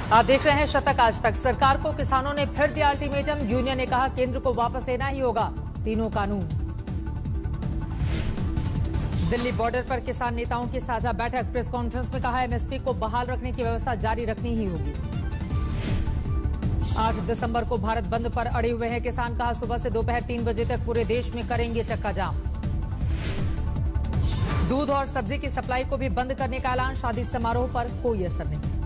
आप देख रहे हैं शतक आज तक। सरकार को किसानों ने फिर दिया अल्टीमेटम। यूनियन ने कहा केंद्र को वापस लेना ही होगा तीनों कानून। दिल्ली बॉर्डर पर किसान नेताओं की साझा बैठक। प्रेस कॉन्फ्रेंस में कहा एमएसपी को बहाल रखने की व्यवस्था जारी रखनी ही होगी। 8 दिसंबर को भारत बंद पर अड़े हुए हैं किसान। कहा सुबह से दोपहर 3 बजे तक पूरे देश में करेंगे चक्का जाम। दूध और सब्जी की सप्लाई को भी बंद करने का ऐलान। शादी समारोह पर कोई असर नहीं।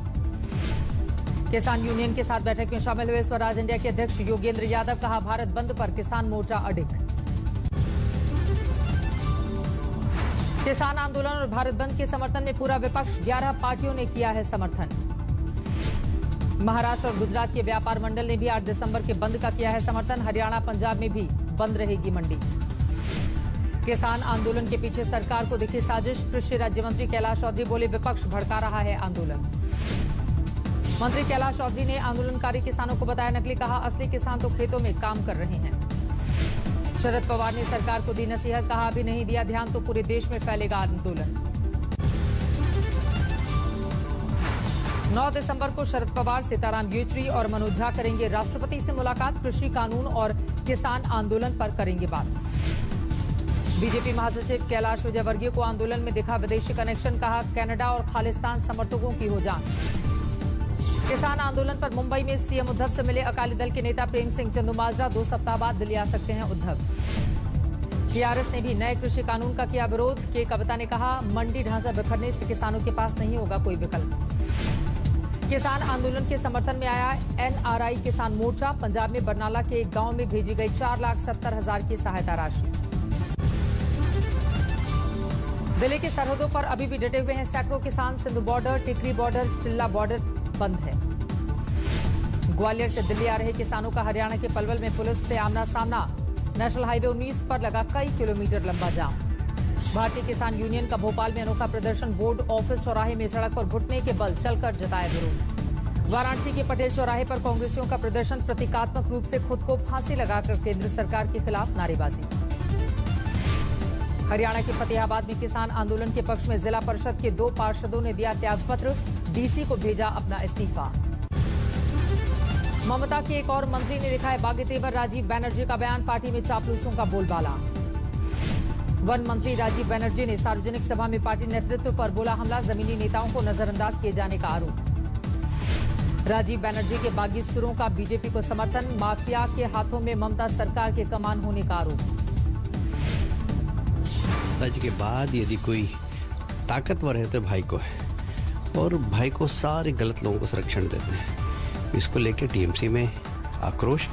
किसान यूनियन के साथ बैठक में शामिल हुए स्वराज इंडिया के अध्यक्ष योगेंद्र यादव। कहा भारत बंद पर किसान मोर्चा अडिग। किसान आंदोलन और भारत बंद के समर्थन में पूरा विपक्ष। 11 पार्टियों ने किया है समर्थन। महाराष्ट्र और गुजरात के व्यापार मंडल ने भी 8 दिसंबर के बंद का किया है समर्थन। हरियाणा पंजाब में भी बंद रहेगी मंडी। किसान आंदोलन के पीछे सरकार को दिखी साजिश। कृषि राज्य मंत्री कैलाश चौधरी बोले विपक्ष भड़का रहा है आंदोलन। मंत्री कैलाश चौधरी ने आंदोलनकारी किसानों को बताया नकली। कहा असली किसान तो खेतों में काम कर रहे हैं। शरद पवार ने सरकार को दी नसीहत। कहा अभी नहीं दिया ध्यान तो पूरे देश में फैलेगा आंदोलन। 9 दिसंबर को शरद पवार, सीताराम येचुरी और मनोज झा करेंगे राष्ट्रपति से मुलाकात। कृषि कानून और किसान आंदोलन पर करेंगे बात। बीजेपी महासचिव कैलाश विजयवर्गीय को आंदोलन में दिखा विदेशी कनेक्शन। कहा कनाडा और खालिस्तान समर्थकों की हो जांच। किसान आंदोलन पर मुंबई में सीएम उद्धव से मिले अकाली दल के नेता प्रेम सिंह चंदूमाजरा। 2 सप्ताह बाद दिल्ली आ सकते हैं उद्धव। टीआरएस ने भी नए कृषि कानून का किया विरोध। के कविता ने कहा मंडी ढांचा बिखरने से किसानों के पास नहीं होगा कोई विकल्प। किसान आंदोलन के समर्थन में आया एनआरआई किसान मोर्चा। पंजाब में बरनाला के एक गांव में भेजी गई 4,70,000 की सहायता राशि। दिल्ली की सरहदों पर अभी भी डटे हुए हैं सैकड़ों किसान। सिंधु बॉर्डर, टिकरी बॉर्डर, चिल्ला बॉर्डर बंद है। ग्वालियर से दिल्ली आ रहे किसानों का हरियाणा के पलवल में पुलिस से आमना सामना। नेशनल हाईवे 19 पर लगा कई किलोमीटर लंबा जाम। भारतीय किसान यूनियन का भोपाल में अनोखा प्रदर्शन। बोर्ड ऑफिस चौराहे में सड़क पर घुटने के बल चलकर जताया विरोध। वाराणसी के पटेल चौराहे पर कांग्रेसियों का प्रदर्शन। प्रतीकात्मक रूप से खुद को फांसी लगाकर केंद्र सरकार के खिलाफ नारेबाजी। हरियाणा के फतेहाबाद में किसान आंदोलन के पक्ष में जिला परिषद के 2 पार्षदों ने दिया त्यागपत्र। डीसी को भेजा अपना इस्तीफा। ममता के एक और मंत्री ने दिखाया बागी तेवर। राजीव बनर्जी का बयान। पार्टी में चापलूसों का बोलबाला। वन मंत्री राजीव बनर्जी ने सार्वजनिक सभा में पार्टी नेतृत्व पर बोला हमला। जमीनी नेताओं को नजरअंदाज किए जाने का आरोप। राजीव बनर्जी के बागी सुरों का बीजेपी को समर्थन। माफिया के हाथों में ममता सरकार के कमान होने का आरोप। जी के बाद यदि कोई ताकतवर है तो भाई को है, और भाई को सारे गलत लोगों को संरक्षण देते हैं। इसको लेकर टीएमसी में आक्रोश।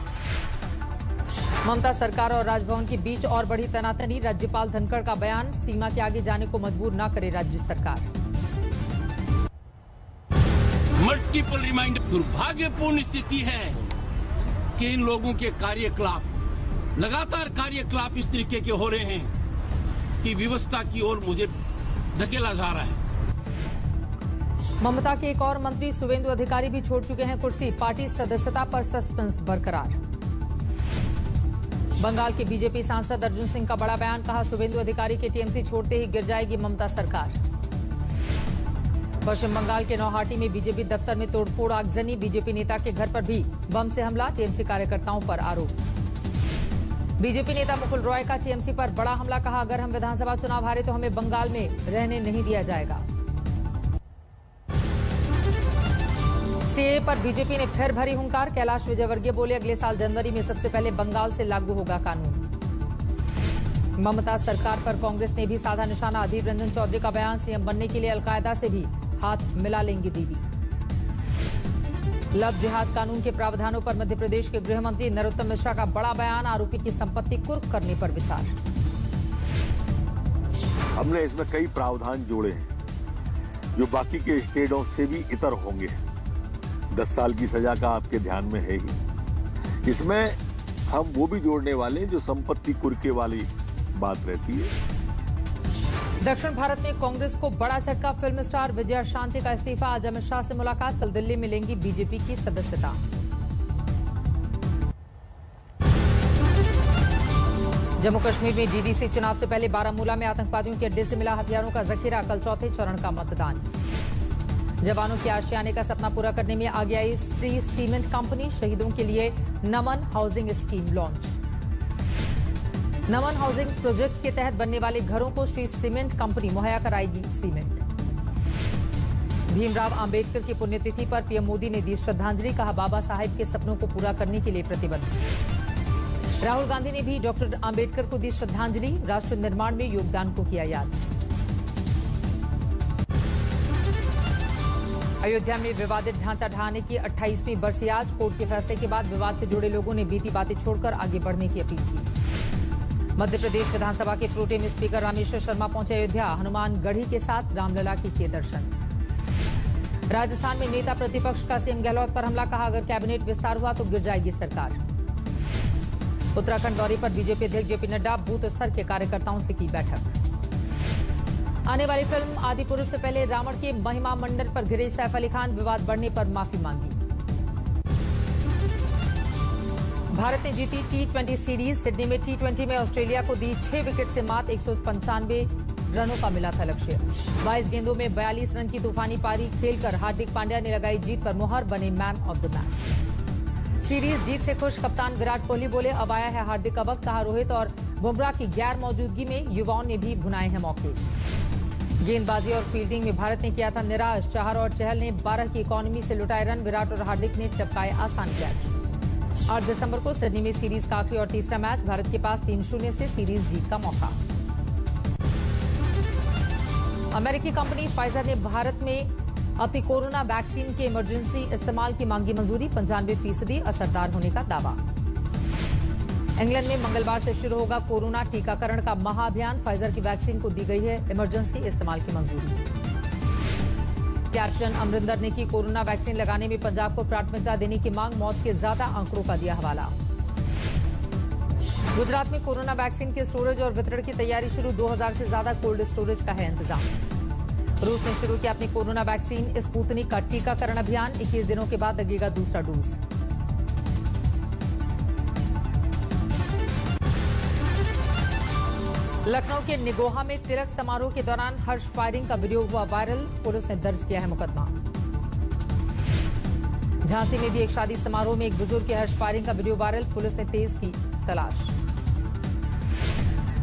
ममता सरकार और राजभवन के बीच और बढ़ी तनातनी। राज्यपाल धनखड़ का बयान। सीमा के आगे जाने को मजबूर न करे राज्य सरकार। Multiple reminder. दुर्भाग्यपूर्ण स्थिति है कि इन लोगों के कार्यकलाप, लगातार कार्यकलाप इस तरीके के हो रहे हैं कि व्यवस्था की ओर मुझे धकेला जा रहा है। ममता के एक और मंत्री सुवेंदु अधिकारी भी छोड़ चुके हैं कुर्सी। पार्टी सदस्यता पर सस्पेंस बरकरार। बंगाल के बीजेपी सांसद अर्जुन सिंह का बड़ा बयान। कहा सुवेंदु अधिकारी के टीएमसी छोड़ते ही गिर जाएगी ममता सरकार। पश्चिम बंगाल के नौहाटी में बीजेपी दफ्तर में तोड़फोड़, आगजनी। बीजेपी नेता के घर पर भी बम से हमला। टीएमसी कार्यकर्ताओं पर आरोप। बीजेपी नेता मुकुल रॉय का टीएमसी पर बड़ा हमला। कहा अगर हम विधानसभा चुनाव हारे तो हमें बंगाल में रहने नहीं दिया जाएगा। सीएए पर बीजेपी ने फिर भरी हुंकार। कैलाश विजयवर्गीय बोले अगले साल जनवरी में सबसे पहले बंगाल से लागू होगा कानून। ममता सरकार पर कांग्रेस ने भी साधा निशाना। अधीर रंजन चौधरी का बयान। सीएम बनने के लिए अलकायदा से भी हाथ मिला लेंगी दीदी। लव जिहाद कानून के प्रावधानों पर मध्य प्रदेश के गृह मंत्री नरोत्तम मिश्रा का बड़ा बयान। आरोपी की संपत्ति कुर्क करने पर विचार। हमने इसमें कई प्रावधान जोड़े हैं जो बाकी के स्टेटों से भी इतर होंगे। 10 साल की सजा का आपके ध्यान में है ही। इसमें हम वो भी जोड़ने वाले हैं जो संपत्ति कुर्के वाली बात रहती है। दक्षिण भारत में कांग्रेस को बड़ा झटका। फिल्म स्टार विजया शांति का इस्तीफा। आज अमित शाह से मुलाकात। कल दिल्ली में लेंगी बीजेपी की सदस्यता। जम्मू कश्मीर में डीडीसी चुनाव से पहले बारामूला में आतंकवादियों के अड्डे से मिला हथियारों का जखीरा। कल चौथे चरण का मतदान। जवानों के आशियाने का सपना पूरा करने में आगे आई श्री सीमेंट कंपनी। शहीदों के लिए नमन हाउसिंग स्कीम लॉन्च। नमन हाउसिंग प्रोजेक्ट के तहत बनने वाले घरों को श्री सीमेंट कंपनी मुहैया कराएगी सीमेंट। भीमराव अंबेडकर की पुण्यतिथि पर पीएम मोदी ने दी श्रद्धांजलि। कहा, बाबा साहेब के सपनों को पूरा करने के लिए प्रतिबद्ध। राहुल गांधी ने भी डॉक्टर अंबेडकर को दी श्रद्धांजलि। राष्ट्र निर्माण में योगदान को किया याद। अयोध्या में विवादित ढांचा ढहाने की 28वीं बरसी आज। कोर्ट के फैसले के बाद विवाद से जुड़े लोगों ने बीती बातें छोड़कर आगे बढ़ने की अपील की। मध्य प्रदेश विधानसभा के प्रोटेम स्पीकर रामेश्वर शर्मा पहुंचे अयोध्या। हनुमानगढ़ी के साथ रामलला के किए दर्शन। राजस्थान में नेता प्रतिपक्ष का सीएम गहलोत पर हमला। कहा, अगर कैबिनेट विस्तार हुआ तो गिर जाएगी सरकार। उत्तराखंड दौरे पर बीजेपी अध्यक्ष जेपी नड्डा बूथ स्तर के कार्यकर्ताओं से की बैठक। आने वाली फिल्म आदिपुरुष से पहले रावण के महिमा मंडन पर घिरे सैफ अली खान। विवाद बढ़ने पर माफी मांगी। भारत ने जीती T20 सीरीज। सिडनी में T20 में ऑस्ट्रेलिया को दी 6 विकेट से मात। 195 रनों का मिला था लक्ष्य। 22 गेंदों में 42 रन की तूफानी पारी खेलकर हार्दिक पांड्या ने लगाई जीत पर मुहर, बने man of the match. Series जीत से खुश कप्तान विराट कोहली बोले, अब आया है हार्दिक का वक्त। कहा, रोहित और बुमराह की गैर मौजूदगी में युवाओं ने भी भुनाए हैं मौके। गेंदबाजी और फील्डिंग में भारत ने किया था निराश। चाहर और चहल ने 12 की इकॉनमी से लुटाए रन। विराट और हार्दिक ने टपकाए आसान कैच। 8 दिसंबर को सिडनी में सीरीज का आखिरी और तीसरा मैच। भारत के पास 3-0 से सीरीज जीत का मौका। अमेरिकी कंपनी फाइजर ने भारत में अपनी कोरोना वैक्सीन के इमरजेंसी इस्तेमाल की मांगी मंजूरी। 95% असरदार होने का दावा। इंग्लैंड में मंगलवार से शुरू होगा कोरोना टीकाकरण का महाअभियान। फाइजर की वैक्सीन को दी गई है इमरजेंसी इस्तेमाल की मंजूरी। कैप्टन अमरिंदर ने की कोरोना वैक्सीन लगाने में पंजाब को प्राथमिकता देने की मांग। मौत के ज्यादा आंकड़ों का दिया हवाला। गुजरात में कोरोना वैक्सीन के स्टोरेज और वितरण की तैयारी शुरू। 2000 से ज्यादा कोल्ड स्टोरेज का है इंतजाम। रूस ने शुरू किया अपनी कोरोना वैक्सीन स्पुतनिक का टीकाकरण अभियान। 21 दिनों के बाद लगेगा दूसरा डोज। लखनऊ के निगोहा में तिलक समारोह के दौरान हर्ष फायरिंग का वीडियो हुआ वायरल। पुलिस ने दर्ज किया है मुकदमा। झांसी में भी एक शादी समारोह में एक बुजुर्ग के हर्ष फायरिंग का वीडियो वायरल। पुलिस ने तेज की तलाश।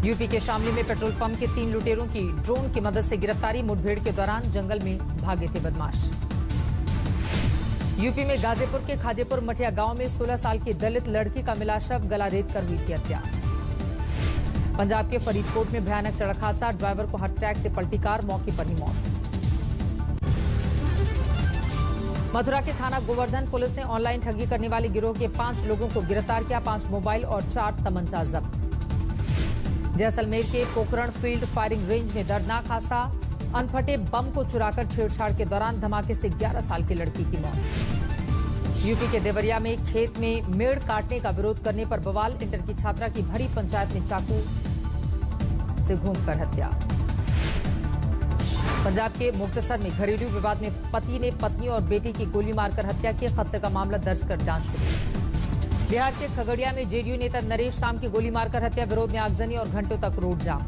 यूपी के शामली में पेट्रोल पंप के 3 लुटेरों की ड्रोन की मदद से गिरफ्तारी। मुठभेड़ के दौरान जंगल में भागे थे बदमाश। यूपी में गाजीपुर के खाजेपुर मठिया गांव में 16 साल की दलित लड़की का मिला शव। गला रेत कर हुई थी हत्या। पंजाब के फरीदकोट में भयानक सड़क हादसा। ड्राइवर को हार्ट अटैक से पलटी कार, मौके पर ही मौत। मथुरा के थाना गोवर्धन पुलिस ने ऑनलाइन ठगी करने वाले गिरोह के 5 लोगों को गिरफ्तार किया। 5 मोबाइल और 4 तमंचा जब्त। जैसलमेर के पोखरण फील्ड फायरिंग रेंज में दर्दनाक हादसा। अनफटे बम को चुराकर छेड़छाड़ के दौरान धमाके से 11 साल की लड़की की मौत। यूपी के देवरिया में खेत में मेड़ काटने का विरोध करने पर बवाल। इंटर की छात्रा की भरी पंचायत में चाकू से घूमकर हत्या। पंजाब के मुक्तसर में घरेलू विवाद में पति ने पत्नी और बेटी की गोली मारकर हत्या की। कत्ल का मामला दर्ज कर जांच शुरू। बिहार के खगड़िया में जेडीयू नेता नरेश राम की गोली मारकर हत्या। विरोध में आगजनी और घंटों तक रोड जाम।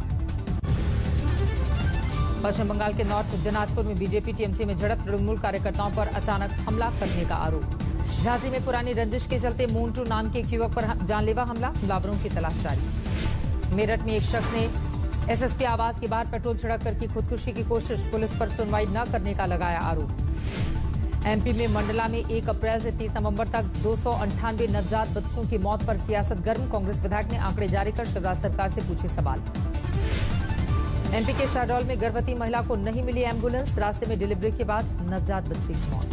पश्चिम बंगाल के नॉर्थ दिनाजपुर में बीजेपी टीएमसी में झड़प। तृणमूल कार्यकर्ताओं पर अचानक हमला करने का आरोप। झांसी में पुरानी रंजिश के चलते मोन्टू नाम के एक युवक पर जानलेवा हमला। हमलावरों की तलाश जारी। मेरठ में एक शख्स ने एसएसपी आवास के बाहर पेट्रोल छिड़क कर की खुदकुशी की कोशिश। पुलिस पर सुनवाई न करने का लगाया आरोप। एमपी में मंडला में 1 अप्रैल से 30 नवंबर तक 298 नवजात बच्चों की मौत पर सियासत गर्म। कांग्रेस विधायक ने आंकड़े जारी कर शिवराज सरकार से पूछे सवाल। एमपी के शहडोल में गर्भवती महिला को नहीं मिली एम्बुलेंस। रास्ते में डिलीवरी के बाद नवजात बच्चे की मौत।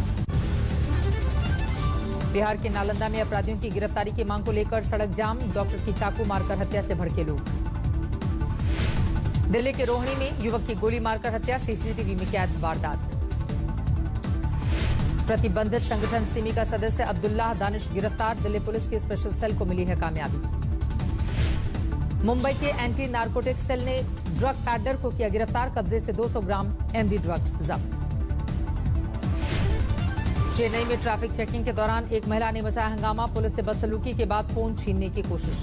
बिहार के नालंदा में अपराधियों की गिरफ्तारी की मांग को लेकर सड़क जाम। डॉक्टर की चाकू मारकर हत्या से भड़के लोग। दिल्ली के रोहिणी में युवक की गोली मारकर हत्या। सीसीटीवी में कैद वारदात। प्रतिबंधित संगठन सिमी का सदस्य अब्दुल्लाह दानिश गिरफ्तार। दिल्ली पुलिस की स्पेशल सेल को मिली है कामयाबी। मुंबई के एंटी नार्कोटिक्स सेल ने ड्रग पैडलर को किया गिरफ्तार। कब्जे से 200 ग्राम एमडी ड्रग जब्त। चेन्नई में ट्रैफिक चेकिंग के दौरान एक महिला ने मचाया हंगामा। पुलिस से बदसलूकी के बाद फोन छीनने की कोशिश।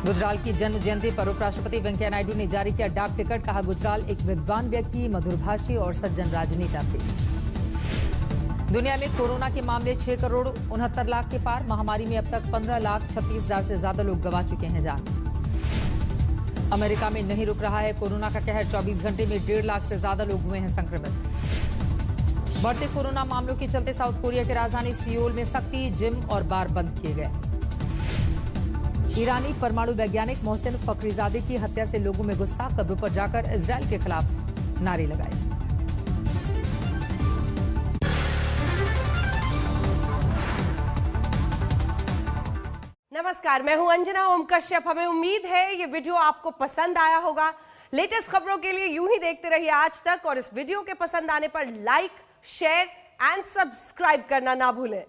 गुजराल की जन्म जयंती पर उपराष्ट्रपति वेंकैया नायडू ने जारी किया डाक टिकट। कहा, गुजराल एक विद्वान व्यक्ति, मधुरभाषी और सज्जन राजनीता थे। दुनिया में कोरोना के मामले 6,69,00,000 के पार। महामारी में अब तक 15,36,000 से ज्यादा लोग गंवा चुके हैं जान। अमेरिका में नहीं रुक रहा है कोरोना का कहर। 24 घंटे में 1.5 लाख से ज्यादा लोग हुए हैं संक्रमित। बढ़ते कोरोना मामलों के चलते साउथ कोरिया की राजधानी सियोल में सख्ती, जिम और बार बंद किए गए। ईरानी परमाणु वैज्ञानिक मोहसिन फखरीजादे की हत्या से लोगों में गुस्सा। कब्र पर जाकर इजरायल के खिलाफ नारे लगाए। नमस्कार, मैं हूं अंजना ओम कश्यप। हमें उम्मीद है ये वीडियो आपको पसंद आया होगा। लेटेस्ट खबरों के लिए यूं ही देखते रहिए आज तक, और इस वीडियो के पसंद आने पर लाइक, शेयर एंड सब्सक्राइब करना ना भूलें।